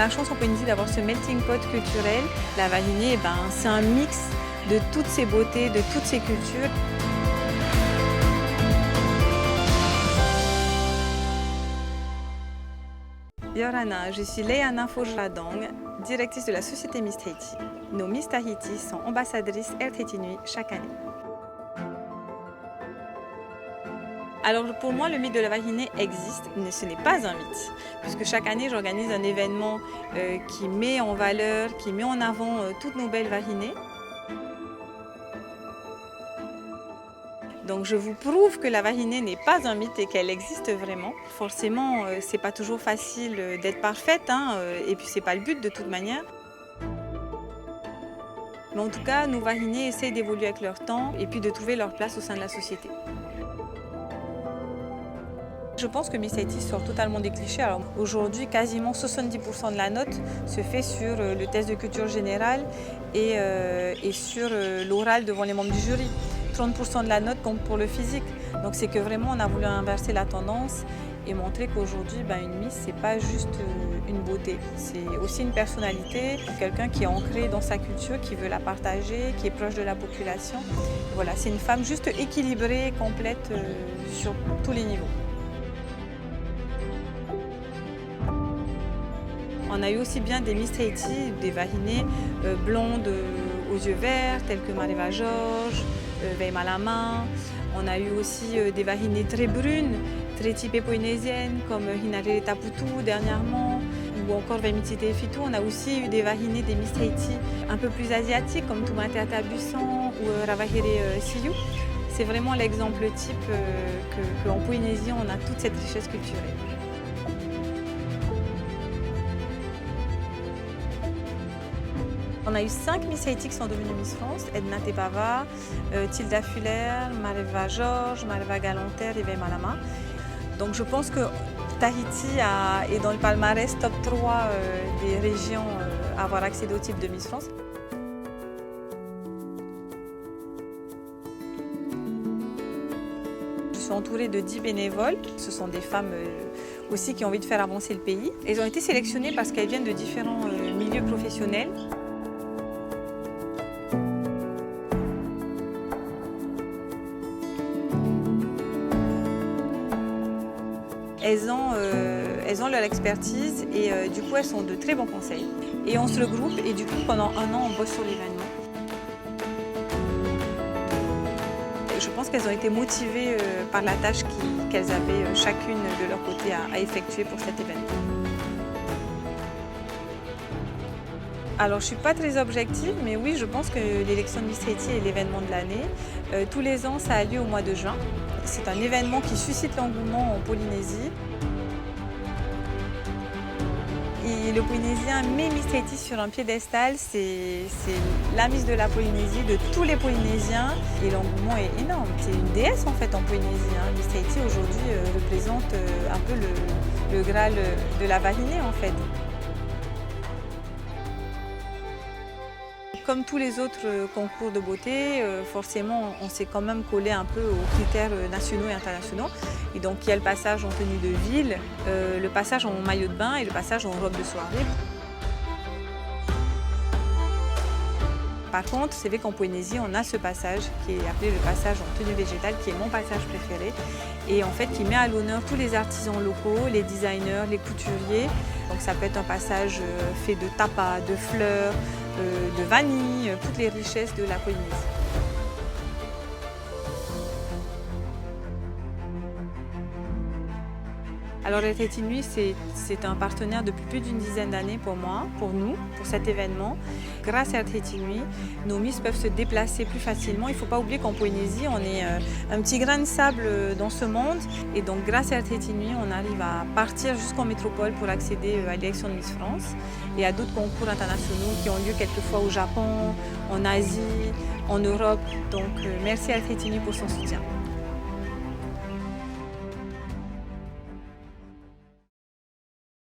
la chance en Polynésie d'avoir ce melting pot culturel. La Vahiné, c'est un mix de toutes ces beautés, de toutes ces cultures. Yorana, je suis Léana Fojradong, directrice de la société Miss Tahiti. Nos Miss Tahiti sont ambassadrices Air Tahiti Nui chaque année. Alors pour moi, le mythe de la Vahiné existe, mais ce n'est pas un mythe, puisque chaque année j'organise un événement qui met en valeur, qui met en avant toutes nos belles Vahinées. Donc je vous prouve que la Vahiné n'est pas un mythe et qu'elle existe vraiment. Forcément, c'est pas toujours facile d'être parfaite, et puis c'est pas le but de toute manière. Mais en tout cas, nos Vahinées essayent d'évoluer avec leur temps et puis de trouver leur place au sein de la société. Je pense que Miss Tahiti sort totalement des clichés. Alors aujourd'hui, quasiment 70% de la note se fait sur le test de culture générale et sur l'oral devant les membres du jury. 30% de la note compte pour le physique. Donc c'est que vraiment on a voulu inverser la tendance et montrer qu'aujourd'hui, une Miss, c'est pas juste une beauté. C'est aussi une personnalité, quelqu'un qui est ancré dans sa culture, qui veut la partager, qui est proche de la population. Voilà, c'est une femme juste équilibrée, complète sur tous les niveaux. On a eu aussi bien des Miss Tahiti, des Vahinées blondes aux yeux verts, telles que Mariva Georges, Veima Lama. On a eu aussi des Vahinées très brunes, très typées polynésiennes, comme Hinarere Taputu dernièrement, ou encore Vemitite Fitu. On a aussi eu des Vahinées, des Miss Tahiti un peu plus asiatiques, comme Tumateata Busan ou Ravahire Siyu. C'est vraiment l'exemple type qu'en Polynésie, on a toute cette richesse culturelle. On a eu 5 Miss Tahiti qui sont devenues Miss France, Edna Tebava, Tilda Fuller, Mariva Georges, Mariva Galanter et Veima Lama. Donc je pense que Tahiti est dans le palmarès top 3 des régions à avoir accédé au titre de Miss France. Je suis entourée de 10 bénévoles. Ce sont des femmes aussi qui ont envie de faire avancer le pays. Elles ont été sélectionnées parce qu'elles viennent de différents milieux professionnels. Elles ont leur expertise et du coup elles sont de très bons conseils. Et on se regroupe et du coup pendant un an on bosse sur l'événement. Je pense qu'elles ont été motivées par la tâche qu'elles avaient chacune de leur côté à effectuer pour cet événement. Alors je ne suis pas très objective, mais oui, je pense que l'élection de Miss Tahiti est l'événement de l'année. Tous les ans, ça a lieu au mois de juin. C'est un événement qui suscite l'engouement en Polynésie. Et le Polynésien met Miss Tahiti sur un piédestal, c'est la Miss de la Polynésie, de tous les Polynésiens. Et l'engouement est énorme. C'est une déesse en fait en Polynésie. Miss Tahiti aujourd'hui représente un peu le Graal de la Vahiné en fait. Comme tous les autres concours de beauté, forcément, on s'est quand même collé un peu aux critères nationaux et internationaux. Et donc, il y a le passage en tenue de ville, le passage en maillot de bain et le passage en robe de soirée. Par contre, c'est vrai qu'en Polynésie, on a ce passage qui est appelé le passage en tenue végétale, qui est mon passage préféré. Et en fait, qui met à l'honneur tous les artisans locaux, les designers, les couturiers. Donc ça peut être un passage fait de tapas, de fleurs, de vanille, toutes les richesses de la Polynésie. Alors Air Tahiti Nui, c'est un partenaire depuis plus d'une dizaine d'années pour moi, pour nous, pour cet événement. Grâce à Air Tahiti Nui, nos Miss peuvent se déplacer plus facilement. Il ne faut pas oublier qu'en Polynésie, on est un petit grain de sable dans ce monde. Et donc grâce à Air Tahiti Nui, on arrive à partir jusqu'en métropole pour accéder à l'élection de Miss France et à d'autres concours internationaux qui ont lieu quelquefois au Japon, en Asie, en Europe. Donc merci à Air Tahiti Nui pour son soutien.